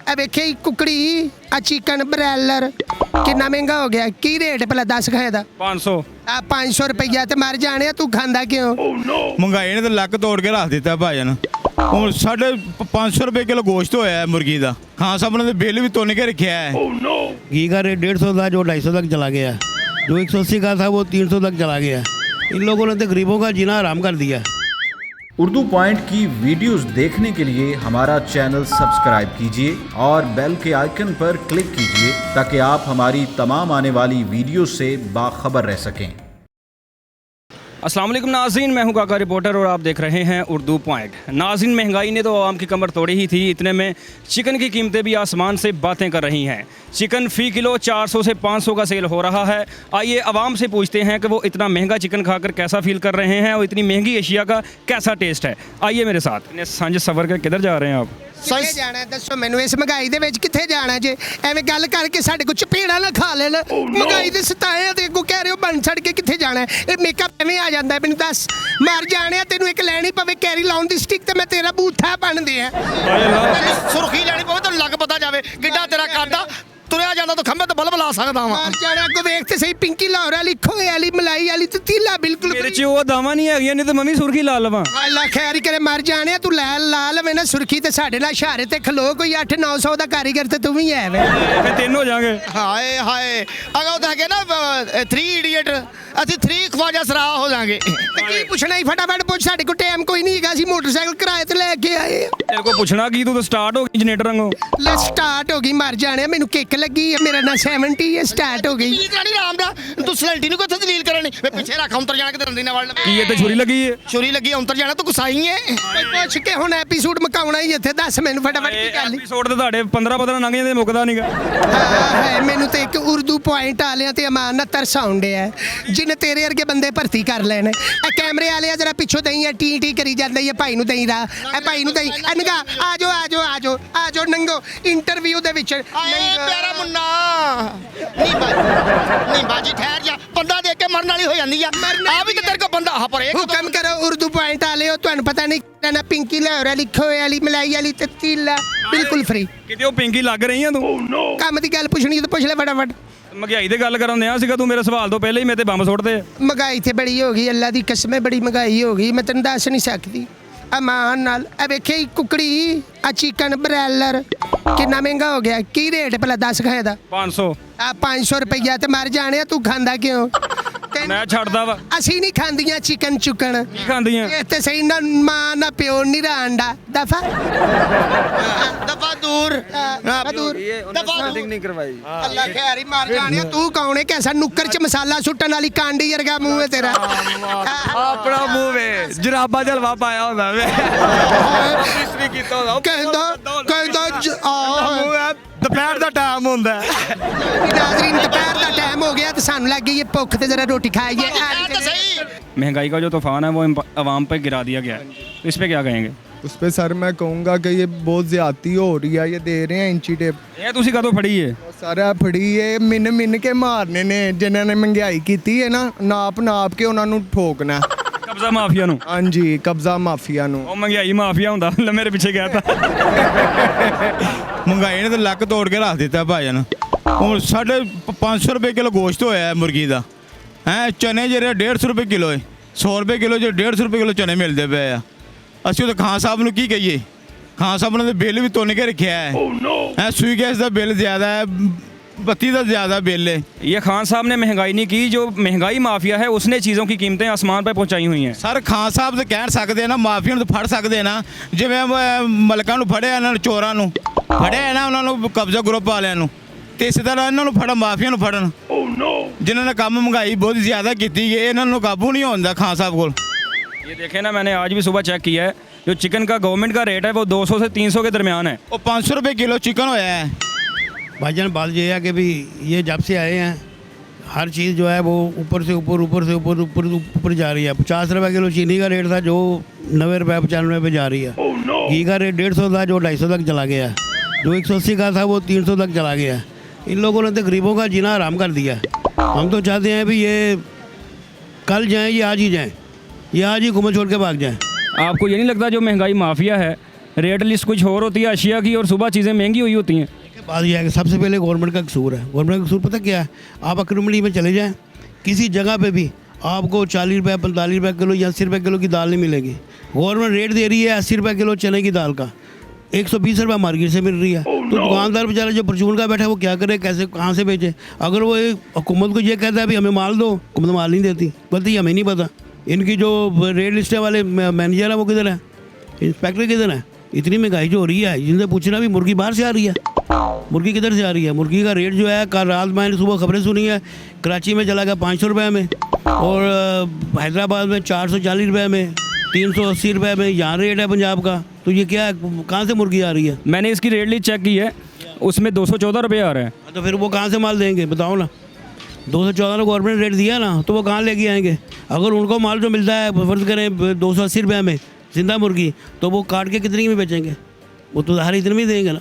ਵੇਖੇ ਕੁਕੜੀ ਆ chicken broiler ਕਿੰਨਾ ਮਹਿੰਗਾ ਹੋ ਗਿਆ। ਕੀ ਰੇਟ ਭਲਾ ਦੱਸ ਖਾਏ ਦਾ? 500 ਆ 500 ਰੁਪਈਆ ਤੇ ਮਰ ਜਾਣੇ ਤੂੰ ਖਾਂਦਾ ਕਿਉਂ? ਮੰਗਾਈ ਨੇ ਤਾਂ ਲੱਕ ਤੋੜ ਕੇ ਰੱਖ ਦਿੱਤਾ ਭਾਜਨ। ਹੁਣ 550 रुपए किलो गोश्त होया है मुर्गी का। खान साहब ने बिल भी तोड़ के रखा है। घी का रेट 150 था जो 250 तक चला गया, जो 180 का था वो 300 तक चला गया। इन लोगों ने तो गरीबों का जीना हराम कर दिया। उर्दू पॉइंट की वीडियोस देखने के लिए हमारा चैनल सब्सक्राइब कीजिए और बेल के आइकन पर क्लिक कीजिए ताकि आप हमारी तमाम आने वाली वीडियो से बाखबर रह सकें। अस्सलाम वालेकुम नाज़रीन, मैं हूं काका रिपोर्टर और आप देख रहे हैं उर्दू पॉइंट। नाज़रीन, महंगाई ने तो आवाम की कमर तोड़ी ही थी। इतने में चिकन की कीमतें भी आसमान से बातें कर रही हैं। चिकन फ़ी किलो 400 से 500 का सेल हो रहा है। आइए आवाम से पूछते हैं कि वो इतना महंगा चिकन खाकर कैसा फील कर रहे हैं और इतनी महंगी एशिया का कैसा टेस्ट है। आइए मेरे साथ। संज सवर के किधर जा रहे हैं आप? ਕਿੱਥੇ ਜਾਣਾ ਦੱਸੋ ਮੈਨੂੰ? ਇਸ ਮਹਿੰਗਾਈ ਦੇ ਵਿੱਚ ਕਿੱਥੇ ਜਾਣਾ ਜੇ? ਐਵੇਂ ਗੱਲ ਕਰਕੇ ਸਾਡੇ ਕੋਲ ਚਪੇੜਾ ਨਾ ਖਾ ਲੈਣ। ਮਹਿੰਗਾਈ ਦੇ ਸਤਾਏ ਤੇ ਅੱਗੋਂ ਕਹਿ ਰਹੇ ਹੋ ਬਣ ਛੜ ਕੇ ਕਿੱਥੇ ਜਾਣਾ? ਇਹ ਮੇਕਅਪ ਐਵੇਂ ਆ ਜਾਂਦਾ ਮੈਨੂੰ ਦੱਸ। ਮਰ ਜਾਣਿਆ ਤੈਨੂੰ ਇੱਕ ਲੈਣੀ ਪਵੇ ਕੈਰੀ ਲਾਉਣ ਦੀ ਸਟਿਕ ਤੇ ਮੈਂ ਤੇਰਾ ਬੂਥਾ ਬਣਦੇ ਆ। ਸੁਰਖੀ ਲੈਣੀ ਪਵੇ ਤੈਨੂੰ ਲੱਗ ਪਤਾ ਜਾਵੇ ਕਿੱਡਾ ਤੇਰਾ ਕਾਡਾ ਤੁਰਿਆ ਜਾਂਦਾ ਤੂੰ ਖੰਭੇ ਤੇ ਬਲਬ ਲਾ ਸਕਦਾ ਵਾਂ। ਮਰ ਜਾਣਾ ਅੱਗੋਂ ਵੇਖ ਤੇ ਸਹੀ ਪਿੰਕੀ ਲਾਹੌਰ ਵਾਲੀ ਖੋਏ ਵਾਲੀ ਮਲਾਈ ਵਾਲੀ ਤੇ ਤੀਲਾ ਬਿਲਕੁਲ मेरे च वो दावा नहीं है, नहीं तो मैं भी सुर्खी ला लवां। ਅੱਲਾ ਖੈਰ ਹੀ ਕਰੇ। ਮਰ ਜਾਣਿਆ ਤੂੰ ਲੈ ਲਾ ਲਵੇਂ ਨਾ ਸੁਰਖੀ ਤੇ ਸਾਡੇ ਨਾਲ ਇਸ਼ਾਰੇ ਤੇ ਖਲੋ ਕੋਈ 8-900 ਦਾ ਕਾਰੀਗਰ ਤੇ ਤੂੰ ਵੀ ਹੈ ਵੇ। फिर तीन हो जाएंगे। ਹਾਏ ਹਾਏ ਅਗਾ ਉਹ ਤਾਂ ਹੈਗੇ ਨਾ 3 ਇਡੀਅਟ ਅਸੀਂ 3 ਖਵਾਜਾ ਸਰਾ ਹੋ ਜਾਾਂਗੇ। ਤੇ ਕੀ ਪੁੱਛਣਾ ਹੀ ਫਟਾਫਟ ਪੁੱਛ। ਸਾਡੇ ਕੋਲ ਟਾਈਮ ਕੋਈ ਨਹੀਂ ਹੈਗਾ। ਅਸੀਂ ਮੋਟਰਸਾਈਕਲ ਕਿਰਾਏ ਤੇ ਲੈ ਕੇ ਆਏ ਆ। तेरे को पूछना की तू तो स्टार्ट हो गई जनरेटर वांगू। ਲੈ ਸਟਾਰਟ ਹੋ ਗਈ। ਮਰ ਜਾਣਿਆ ਮੈਨੂੰ ਕਿੱਕ ਲੱਗੀ ਹੈ। ਮੇਰਾ ਨਾ 70 ਹੈ ਸਟਾਰਟ ਹੋ ਗਈ। ਕੀ ਕਰਾਣੀ ਰਾਮ ਦਾ ਤੂੰ ਸਲੈਂਟੀ ਨੂੰ ਕਿੱਥੇ ਦਲੀਲ ਕਰਨੀ ਵੇ ਪਿੱਛੇ ਰੱਖ ਅੰਤਰ ਜਾਣਾ ਕਿ ਦੰਦੀ ਨਾਲ ਵੜ की ये तो छुरी लगी है। ਛੁਰੀ ਲੱਗੀ ਅੰਤਰ ਜਾਣਾ ਤੂੰ ਗੁਸਾਈ ਏ। ਕੋਈ ਪੁੱਛ ਕੇ ਹੁਣ ਐਪੀਸੋਡ ਮਕਾਉਣਾ ਹੀ ਇੱਥੇ ਦੱਸ ਮੈਨੂੰ ਫਟਾਫਟ ਕੀ ਗੱਲ ਹੈ। एपिसोड तो ਤੁਹਾਡੇ 15 ਲੰਘ ਜਾਂਦੇ ਮੁੱਕਦਾ ਨਹੀਂਗਾ। ਹੈ ਮੈਨੂੰ ਤੇ ਇੱਕ ਉਰਦੂ ਪੁਆਇੰਟ ਵਾਲਿਆਂ ਤੇ ਅਮਾਨ ਨਾਲ ਤਰਸ ਆਉਣ ਡਿਆ ਜਿਹਨੇ ਤੇਰੇ ਵਰਗੇ ਬੰਦੇ ਭਰਤੀ ਕਰ ਲੈਣੇ। ਇਹ ਕੈਮਰੇ ਵਾਲੇ ਆ ਜਰਾ ਪਿੱਛੋਂ ਦਈ ਆ ਟੀ ਟੀ ਕਰੀ ਜਾਂਦਾ ਇਹ ਭਾਈ ਨੂੰ ਦਈ ਦਾ ਇਹ ਭਾਈ ਨੂੰ ਦਈ ਅਨਗਾ ਆਜੋ ਆਜੋ ਆਜੋ ਆਜੋ ਨੰਗੋ ਇੰਟਰਵਿਊ ਦੇ ਵਿੱਚ ਆਏ ਪਿਆਰਾ ਮੁੰਨਾ ਨਹੀਂ ਬਾਜੀ ਠਹਿਰ ਜਾ ਬੰਦਾ ਦੇਖ ਕੇ ਮਰਨ ਵਾਲੀ ਹੋ ਜਾਂਦੀ ਆ। ਆ ਵੀ ਤੇ ਤੇਰੇ ਕੋ ਬੰਦਾ ਆ ਪਰ ਇਹ ਹੁਕਮ ਕਰੋ ਉਰਦੂ ਪੁਆਇੰਟ ਵਾਲਿਓ। ਤੁਹਾਨੂੰ ਪਤਾ ਨਹੀਂ ਨਾ ਪਿੰਕੀ ਲਾਹੌਰ ਵਾਲੀ ਖੋਏ ਵਾਲੀ ਮਲਾਈ ਵਾਲੀ ਤੇ ਤੀਲਾ ਬਿਲਕੁਲ ਫ੍ਰੀ। ਕਿਤੇ ਉਹ ਪਿੰਕੀ ਲੱਗ ਰਹੀ ਆ ਤੂੰ। ਕੰਮ ਦੀ ਗੱਲ ਪੁੱਛਣੀ ਤਾਂ ਪੁੱਛ ਲੈ ਫਟਾਫਟ। ਮਹਿੰਗਾਈ ਦੀ ਗੱਲ ਕਰਨ ਦਿਆ ਸੀਗਾ ਤੂੰ। ਮੇਰੇ ਸਵਾਲ ਤੋਂ ਪਹਿਲੇ ਹੀ ਮੇਰੇ ਤੇ ਬੰਬ ਸੁੱਟਦੇ। ਮਹਿੰਗਾਈ ਤੇ ਬੜੀ ਹੋ ਗਈ। ਅੱਲਾ ਦੀ ਕਸਮ ਬੜੀ ਮਹਿੰਗਾਈ ਹੋ ਗਈ। ਮੈਂ ਤੈਨੂੰ ਦੱਸ ਨਹੀਂ ਸਕਦੀ। ਅਮਾਨ ਨਾਲ ਇਹ ਵੇਖੇ ਕੁਕੜੀ ਆ ਚਿਕਨ ਬਰੈਲਰ ਕਿੰਨਾ ਮਹਿੰਗਾ ਹੋ ਗਿਆ। ਕੀ ਰੇਟ ਭਲਾ ਦੱਸ ਖਾਏ ਦਾ? 500 ਆ 500 ਰੁਪਈਆ ਤੇ ਮਰ ਜਾਣਿਆ ਤੂੰ ਖਾਂਦਾ ਕਿਉਂ? ਮੈਂ ਛੱਡਦਾ ਵਾ। ਅਸੀਂ ਨਹੀਂ ਖਾਂਦੀਆਂ ਚਿਕਨ ਚੁਕਣ। ਕੀ ਖਾਂਦੀਆਂ? ਇਹ ਤੇ ਸਹੀ ਨਾ ਮਾਂ ਨਾ ਪਿਓ ਨਹੀਂ ਰਾਂਡਾ ਦਫਾ ਦਫਾ ਦੂਰ ਦੂਰ ਸਟਾਰਟਿੰਗ नहीं करवाई। ਅੱਲਾ ਖੈਰ ਹੀ ਮਰ ਜਾਣਿਆ ਤੂੰ ਕੌਣ ਹੈ? ਕੈਸਾ ਨੁੱਕਰ ਚ ਮਸਾਲਾ ਸੁੱਟਣ ਵਾਲੀ ਕਾਂਡੀ ਵਰਗਾ ਮੂੰਹ ਹੈ ਤੇਰਾ। अपना मुंह में जराबा जलवा पाया होता वे ਕਹਿੰਦਾ दोपहर का टाइम होता है। नाज़रीन दोपहर का टाइम हो गया तो सानू लग गई है भुख ते जरा रोटी खाइए। ਤਾਂ ਸਹੀ महंगाई का जो तूफान है वो आवाम पर गिरा दिया गया है। तो इस पर क्या कहेंगे? उस पर सर मैं कहूँगा कि ये बहुत ज़्यादती हो रही है। ये दे रहे हैं इंची टेप ਇਹ ਤੁਸੀਂ ਕਦੋਂ ਫੜੀ ਹੈ? सारा फड़ी ये मिन मिन के मारने ने जिन्होंने महंगाई की है ना नाप नाप के उन्होंने ठोकना। ਕਬਜ਼ਾ ਮਾਫੀਆ ਨੂੰ। हाँ जी कब्जा माफिया नू। ਉਹ ਮਹਿੰਗਾਈ ਮਾਫੀਆ ਹੁੰਦਾ ਲੈ ਮੇਰੇ ਪਿੱਛੇ ਗਿਆ ਤਾਂ। ਮੰਗਾਈ ਨੇ ਤਾਂ ਲੱਕ ਤੋੜ ਕੇ ਰੱਖ ਦਿੱਤਾ ਭਾਜਨ। ਹੁਣ 550 रुपए किलो गोश्त होया है मुर्गी का। है चने ਜਿਹੜੇ 150 रुपए किलो है। 100 रुपए किलो जो 150 रुपए किलो चने मिलते पे ਆ। ਅਸੀਂ ਉਹ ਖਾਨ ਸਾਹਿਬ ਨੂੰ ਕੀ ਕਹੀਏ? ਖਾਨ ਸਾਹਿਬ ਨੇ ਬਿੱਲ ਵੀ ਤੋੜ ਕੇ ਰੱਖਿਆ ਹੈ। ਹੈ ਸੂਈ ਗੈਸ ਦਾ ਬਿੱਲ ਜ਼ਿਆਦਾ ਹੈ, बत्ती का ज़्यादा बिल है। ये खान साहब ने महंगाई नहीं की, जो महंगाई माफिया है उसने चीज़ों की कीमतें आसमान पर पहुंचाई हुई हैं। सर खान साहब तो कह सकते हैं ना माफिया तो फड़ सकते हैं ना जिवें मलकों फड़िया इन्होंने चोरों फड़िया है ना उन्होंने कब्जा ग्रुप वालों तो इस तरह इन्होंने फड़न माफिया फड़न जिन्होंने काम महंगाई बहुत ज़्यादा की है इन्होंने काबू नहीं होता खान साहब को। ये देखें ना, मैंने आज भी सुबह चेक किया है, जो चिकन का गवर्नमेंट का रेट है वो 200 से 300 के दरमियान है। और 500 रुपये किलो चिकन होया है। भाईजान बात ये है कि भी ये जब से आए हैं हर चीज़ जो है वो ऊपर से ऊपर जा रही है। 50 रुपये किलो चीनी का रेट था जो 90 रुपये 95 पे जा रही है। घी का रेट 150 था जो 250 तक चला गया, जो 180 का था वो 300 तक चला गया। इन लोगों ने तो गरीबों का जीना हराम कर दिया। हम तो चाहते हैं भी ये कल जाएँ या आज ही जाएँ या आज ही घूम छोड़ के भाग जाएँ। आपको ये नहीं लगता जो महंगाई माफिया है रेट लिस्ट कुछ और होती है अशिया की और सुबह चीज़ें महंगी हुई होती हैं। बात यह है कि सबसे पहले गवर्नमेंट का कसूर है। गवर्नमेंट का कसूर पता क्या है, आप अक्रमणी में चले जाएं, किसी जगह पे भी आपको 40 रुपये 45 रुपये किलो या 80 रुपये किलो की दाल नहीं मिलेगी। गवर्नमेंट रेट दे रही है 80 रुपये किलो चने की दाल का, 120 रुपये मार्केट से मिल रही है। तो दुकानदार बेचारा जो परचून का बैठा है वो क्या करे, कैसे कहाँ से बेचे? अगर वो हुकूमत को ये कहता है भाई हमें माल दो, हुकूमत माल नहीं देती, बोलती हमें नहीं पता। इनकी जो रेट लिस्टें वाले मैनेजर है वो किधर है, इंस्पेक्टर किधर है? इतनी महंगाई जो हो रही है, जिनसे पूछना भी मुर्गी बाहर से आ रही है, मुर्गी किधर से आ रही है? मुर्गी का रेट जो है, कल रात मैंने सुबह खबरें सुनी है, कराची में चला गया 500 रुपये में, और हैदराबाद में 440 रुपये में, 380 रुपये में यहाँ रेट है पंजाब का। तो ये क्या है, कहाँ से मुर्गी आ रही है? मैंने इसकी रेट लिस्ट चेक की है, उसमें 214 रुपये आ रहे हैं। तो फिर वो कहाँ से माल देंगे बताओ ना? 214 गवर्नमेंट रेट दिया ना, तो वो कहाँ लेके आएंगे? अगर उनको माल जो मिलता है फर्ज करें 280 रुपये में जिंदा मुर्गी, तो वो काट के कितनी में बेचेंगे? वो तो उधार इतने में ही देंगे ना।